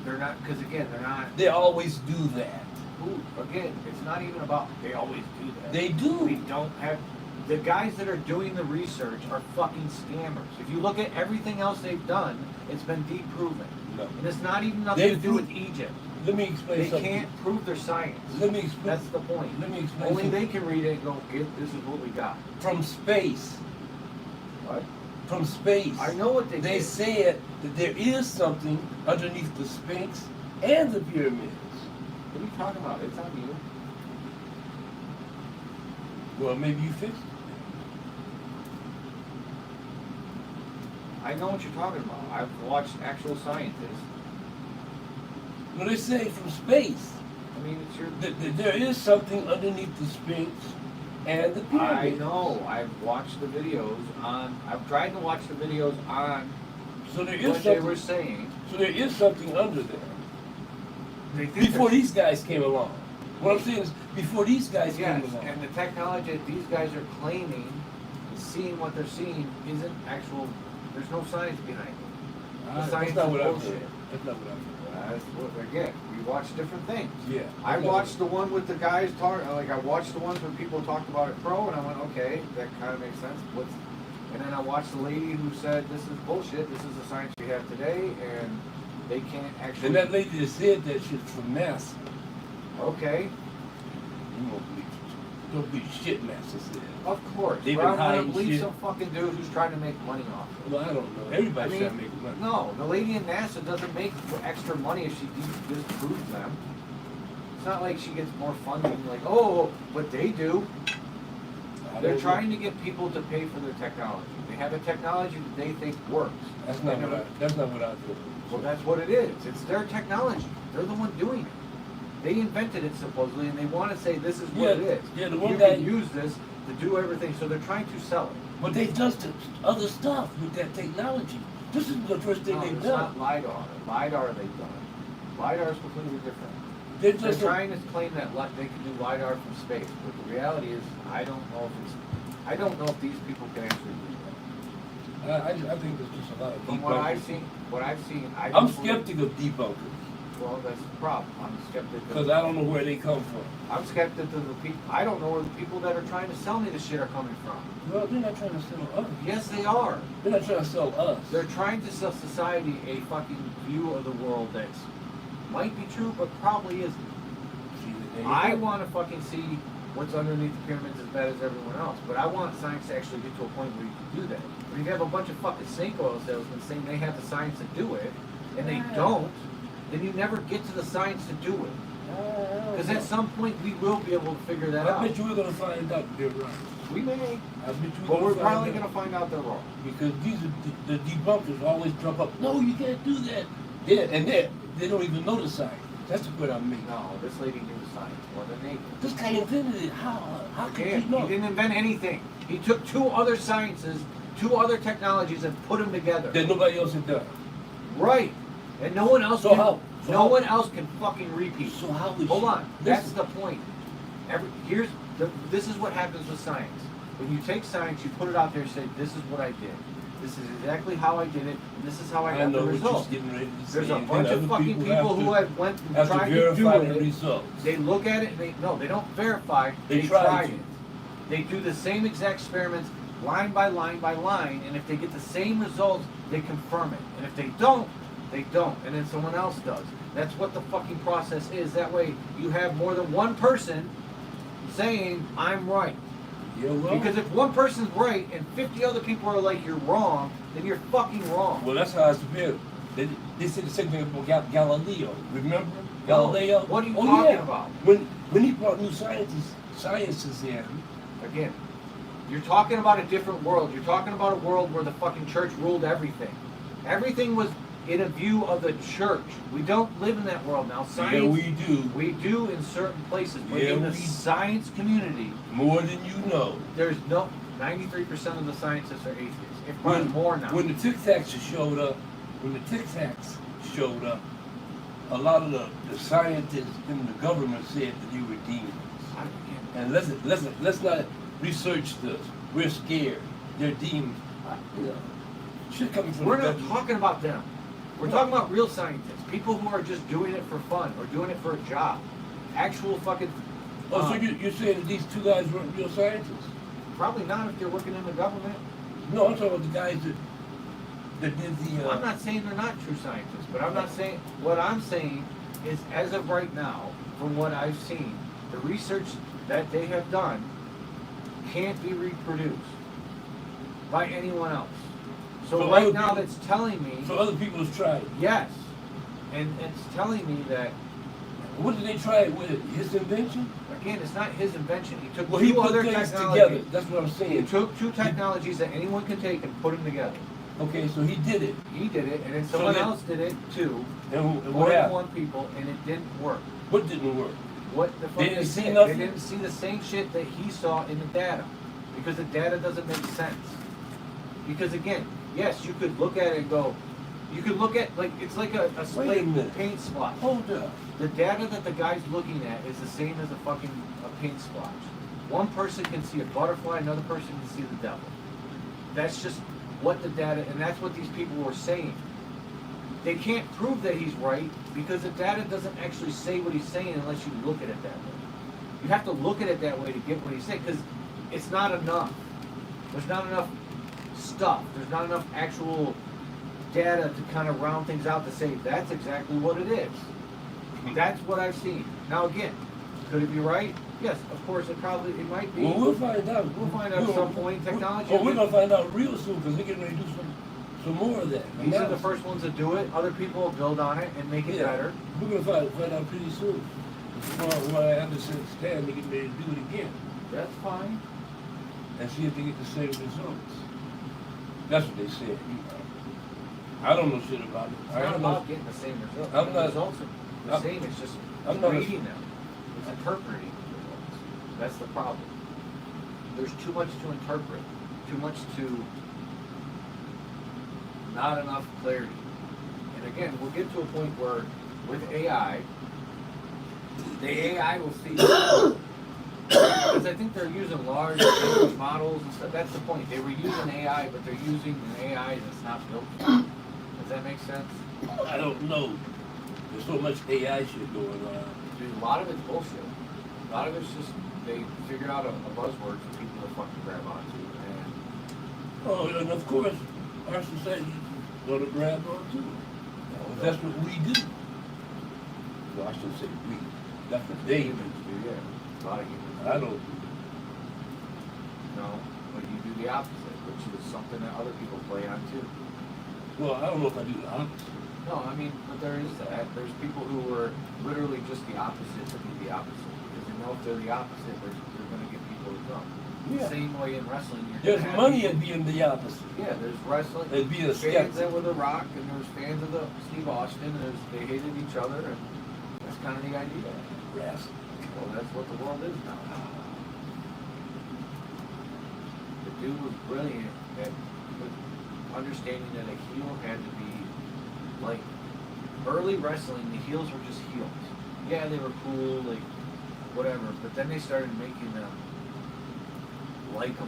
They're not, because again, they're not. They always do that. Again, it's not even about. They always do that. They do. We don't have. The guys that are doing the research are fucking scammers. If you look at everything else they've done, it's been deproven. No. And it's not even nothing to do with Egypt. Let me explain They something. can't prove their science. Let me explain. That's the point. Let me explain. Only something. they can read it and go, this is what we got. From space. What? From space. I know what they They did. said that there is something underneath the Sphinx and the pyramids. What are you talking about? It's on you. Well, maybe you fixed it. I know what you're talking about. I've watched actual scientists. Well, they say from space I mean, it's your. that there is something underneath the Sphinx and the pyramids. I know. I've watched the videos on. I've tried to watch the videos on So there is what they something. were saying. So there is something under there. They think Before there's- these guys came along. What I'm saying is, before these guys Yes, came along. and the technology that these guys are claiming, seeing what they're seeing, isn't actual. There's no science behind it. The That's science not is what I've bullshit. heard. That's not what I've heard. That's what again. We watch different things. Yeah. I watched the one with the guys talk. Like I watched the ones when people talked about it pro, and I went, okay, that kind of makes sense. And then I watched the lady who said, this is bullshit. This is the science we have today, and they can't actually. And that lady that said that shit's from NASA. Okay, You won't believe it. Don't believe shit NASA said. of course. They've But been I'm gonna hiding believe shit. some fucking dude who's trying to make money off it. Well, I don't know. Everybody's I trying to mean, make money. no, the lady in NASA doesn't make extra money if she disproves them. It's not like she gets more funding. Like, oh, what they do. I They're don't trying know. to get people to pay for their technology. They have a technology that they think works. That's not They what never- that's not what I thought. Well, that's what it is. It's their technology. They're the one doing it. They invented it supposedly, and they want to say this is what Yeah, it is. yeah, the one you guy- can use this to do everything. So they're trying to sell it. But they've done other stuff with that technology. This is the first thing No, they've it's done. not LiDAR. LiDAR they've done. LiDAR is completely different. They've They're just trying to claim that they can do LiDAR from space, but the reality is, I don't know if these people can actually do that. I think there's just a lot of From what I've debunkers. seen, I I'm don't believe- skeptic of debunkers Well, that's the problem. I'm skeptic. because I don't know where they come from. I'm skeptic of the people. I don't know where the people that are trying to sell me the shit are coming from. Well, they're not trying to sell us. Yes, they are. They're not trying to sell us. They're trying to sell society a fucking view of the world that's might be true, but probably isn't. See, there you I go. want to fucking see what's underneath the pyramids as bad as everyone else, but I want science to actually get to a point where you can do that. But if you have a bunch of fucking snake oil salesmen saying they have the science to do it, and they don't, then you never get to the science to do it. Because at some point we will be able to figure that I out. bet you we're gonna find out they're right. We may, I bet you but we're find probably out. going to find out they're wrong. Because these are the debunkers always jump up. No, you can't do that. Yeah, and they don't even know the science. That's the point I mean. No, this lady knew the science more than they did. This guy invented it. How could Yeah, he know? he didn't invent anything. He took two other sciences, two other technologies, and put them together. That nobody else had done. Right. And no one else So can. how- so no how- one else can fucking repeat. So how would Hold she- on. That's Listen. the point. This is what happens with science. When you take science, you put it out there and say, "This is what I did. This is exactly how I did it, and this is how I I got know the what result." you're getting ready to say. There's a and bunch then of other fucking people who have went and have to tried to do verify the it. results. They look at it and they don't verify. They They tried tried to. it. They do the same exact experiments line by line by line, and if they get the same results, they confirm it. And if they don't, they don't. And then someone else does. That's what the fucking process is. That way you have more than one person saying, "I'm right." Yeah, well. Because if one person's right and 50 other people are like you're wrong, then you're fucking wrong. Well, that's how I feel. They said the same thing about Galileo. Remember No. Galileo? What are you talking yeah. about? When he brought new sciences in. Again, you're talking about a different world. You're talking about a world where the fucking church ruled everything. Everything was in a view of the church. We don't live in that world now. Science, Yeah, we do. We do in certain places. But Yeah, in the we- science community, More than you know. there's no 93% of the scientists are atheists. If probably more now. When the Tic Tacs showed up, a lot of the scientists in the government said that they were demons. And let's not research this. We're scared. They're demons. Shit coming from We're the not government. talking about them. We're talking about real scientists. People who are just doing it for fun or doing it for a job. Actual fucking. Oh, so you're saying that these two guys weren't real scientists? Probably not if they're working in the government. No, I'm talking about the guys that did the. I'm not saying they're not true scientists, but I'm not saying. What I'm saying is, as of right now, from what I've seen, the research that they have done can't be reproduced by anyone else. So So right other now, people- that's telling me. So other people have tried it. Yes, and it's telling me that What did they try it with? His invention? again, it's not his invention. He took Well, he two put other things technologies. together. That's what I'm He saying. took two technologies that anyone can take and put them together. Okay, so he did it. He did it, and then So someone then- else did it too. And More what than happened? one people, and it didn't work. What didn't work? What the fuck They didn't see did? nothing? They didn't see the same shit that he saw in the data, because the data doesn't make sense. Because again, yes, you could look at it and go, you could look at like it's like a Wait a slate minute. paint splotch. Hold up. The data that the guy's looking at is the same as a paint splotch. One person can see a butterfly, another person can see the devil. That's just what the data, and that's what these people were saying. They can't prove that he's right because the data doesn't actually say what he's saying unless you look at it that way. You have to look at it that way to get what he's saying because it's not enough. There's not enough stuff. There's not enough actual data to kind of round things out to say that's exactly what it is. That's what I've seen. Now again, could it be right? Yes, of course it might be. Well, we'll find out. We'll find out at some point. Technology. Oh, we're gonna find out real soon because they're getting ready to do some more of that. These are the first ones to do it. Other people will build on it and make it better. We're gonna find out pretty soon. From what I understand, they're getting ready to do it again That's fine. and see if they get the same results. That's what they said. I don't know shit about it. It's I not don't know. about getting the same results. I'm The not- results are the I'm- same. It's just I'm not a- reading them. It's interpreting the results. That's the problem. There's too much to interpret. Too much to not enough clarity. And again, we'll get to a point where with AI, the AI will see. Because I think they're using large language models and stuff. That's the point. They were using AI, but they're using an AI that's not built for it. Does that make sense? I don't know. There's so much AI shit going on. Dude, a lot of it's bullshit. A lot of it's just they figured out a buzzword for people to fucking grab onto. And Oh, and of course, our society's gonna grab on too. That's what we do. Well, I shouldn't say we. That's what they do. humans do, yeah. A lot of humans. I don't. No, but you do the opposite, which is something that other people play on too. Well, I don't know if I do the opposite. No, I mean, but there is that. There's people who were literally just the opposite to be the opposite. Because they know if they're the opposite, they're going to get people to come. Yeah. Same way in wrestling. There's money in being the opposite. Yeah, there's wrestling. And being a fans skeptic. that were The Rock, and there's fans of the Steve Austin, and they hated each other, and that's kind of the idea. Wrestling. Well, that's what the world is now. The dude was brilliant at understanding that a heel had to be like early wrestling. The heels were just heels. Yeah, they were cool, like whatever. But then they started making them likable.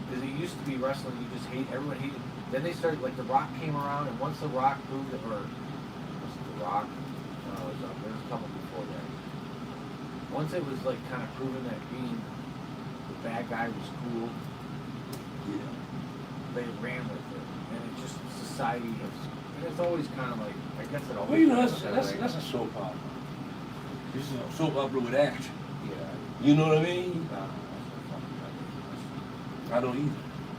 Because it used to be wrestling, you just hate. Everyone hated. Then they started like The Rock came around, and once The Rock proved it, or was it The Rock? No, it was, there was a couple before that. Once it was like kind of proven that being the bad guy was cool, Yeah. they ran with it, and it just society has. And it's always kind of like I guess it always. Well, you know, was that way. that's a soap opera. This is a soap opera with action. Yeah. You know what I mean? That's I don't either.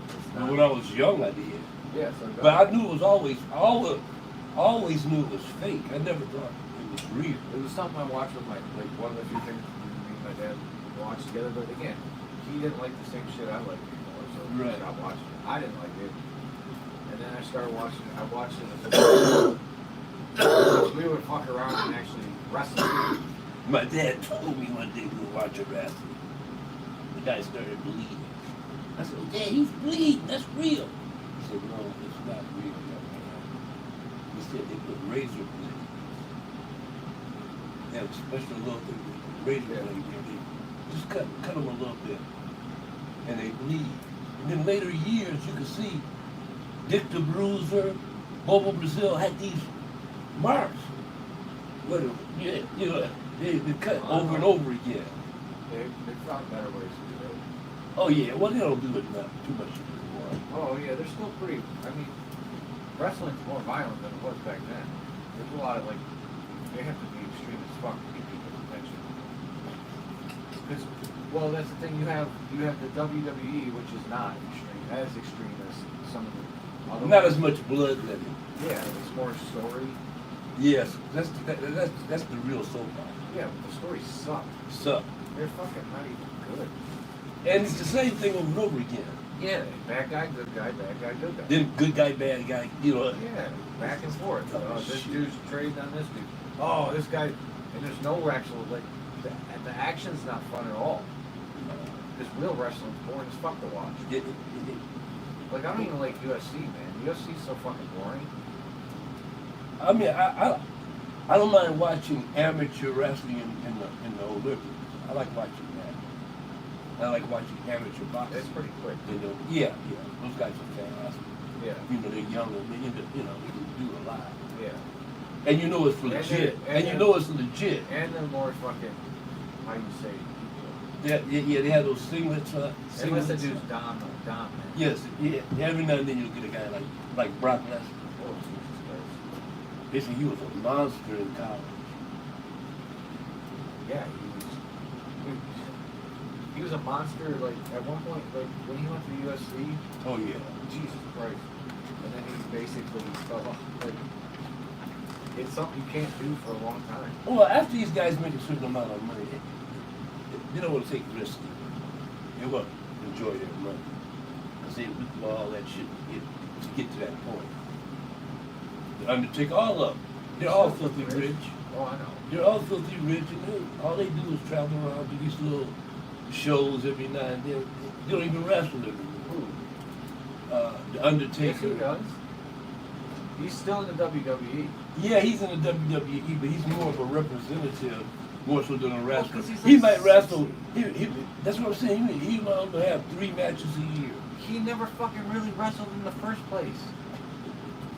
It's But not. when I was young, I did. Yeah, so But I knew it was always knew it was fake. I never thought it was real. it was something I watched with my, like, one of the few things me and my dad watched together. But again, he didn't like the same shit I liked anymore, so we Right. stopped watching it. I didn't like it. And then I started watching it. I watched it as a we would fuck around and actually wrestle. My dad told me one day we were watching wrestling. The guy started bleeding. I said, Dad, he's bleeding. That's real. He said, no, it's not real, young man. He said they put razor blades. They have a special little thing with razor blade where they just cut them a little bit. And they bleed. And then later years, you can see Dick the Bruiser, Bobo Brazil had these marks. Yeah, you know, they cut over and over again. They found better ways to do it. Oh yeah, well they don't do it not too much anymore. Oh yeah, they're still pretty. I mean, wrestling's more violent than it was back then. There's a lot of like, they have to be extreme as fuck to get people's attention. Because, well, that's the thing. You have the WWE, which is not as extreme as some of the other. Not ones. as much blood than Yeah, it's more story. yes, that's the real soap opera. Yeah, but the stories suck. So, They're fucking not even good. and it's the same thing over and over again. Yeah, bad guy, good guy, bad guy, good guy. Then good guy, bad guy, you know. Yeah, back and forth. Oh, This shit. dude's trading on this dude. Oh, this guy, and there's no actual, like, the action's not fun at all. This real wrestling's boring as fuck to watch. Like, I don't even like UFC, man. UFC's so fucking boring. I mean, I don't mind watching amateur wrestling in the Olympics. I like watching that. I like watching amateur boxing. It's pretty quick. You know, yeah, those guys are fantastic. Yeah, You know, they're young and they, you know, they can do a lot. yeah. And you know it's legit. And you know it's legit. And they're more fucking, how you say, They have those singlets. unless the dude's Dom, man. Yes, yeah. Every now and then you'll get a guy like Brock Lesnar. Oh, Jesus Christ. They say he was a monster in college. Yeah, he was a monster, like, at one point, like, when he went to the UFC, Oh yeah. Jesus Christ. And then he basically fell off. Like, it's something you can't do for a long time. Well, after these guys make a certain amount of money, they don't want to take risks. They want to enjoy their money. Because they do all that shit to get to that point. The Undertaker, all of them, they're all filthy rich. Oh, I know. They're all filthy rich, and all they do is travel around to these little shows every now and then. They don't even wrestle anymore. The Undertaker. Yes, he does. He's still in the WWE. Yeah, he's in the WWE, but he's more of a representative, more so than a wrestler. 'cause he's He like might wrestle. That's what I'm saying. He might only have 3 matches a year. He never fucking really wrestled in the first place.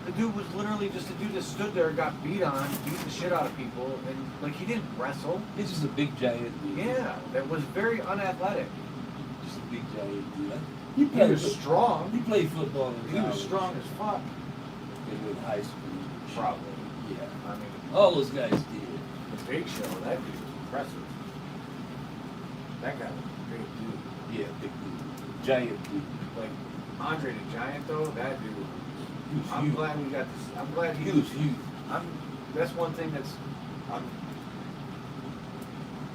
The dude was literally just a dude that stood there, got beat on, beat the shit out of people, and like he didn't wrestle. He's just a big giant dude. Yeah, that was very unathletic. Just a big giant dude. He was strong. He played football in He was college strong as fuck. and in high school. Probably. Yeah. I mean, All those guys did. the Big Show, that dude was impressive. That guy was a big dude. Yeah, big dude. Giant dude. Like Andre the Giant, though, that dude. He was I'm huge. glad we got this. I'm glad He was huge. That's one thing that's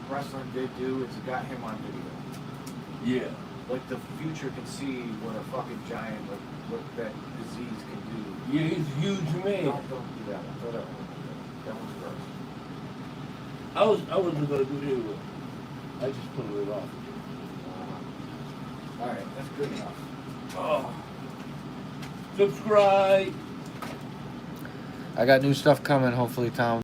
wrestling did do is it got him on video. Yeah. Like the future can see what a fucking giant, like what that disease can do. Yeah, he's a huge man. Don't do that one. Throw that one. That one's gross. I wasn't gonna do it anyway. I just put it off. All right, that's good enough. Oh. Subscribe. I got new stuff coming. Hopefully, Tom.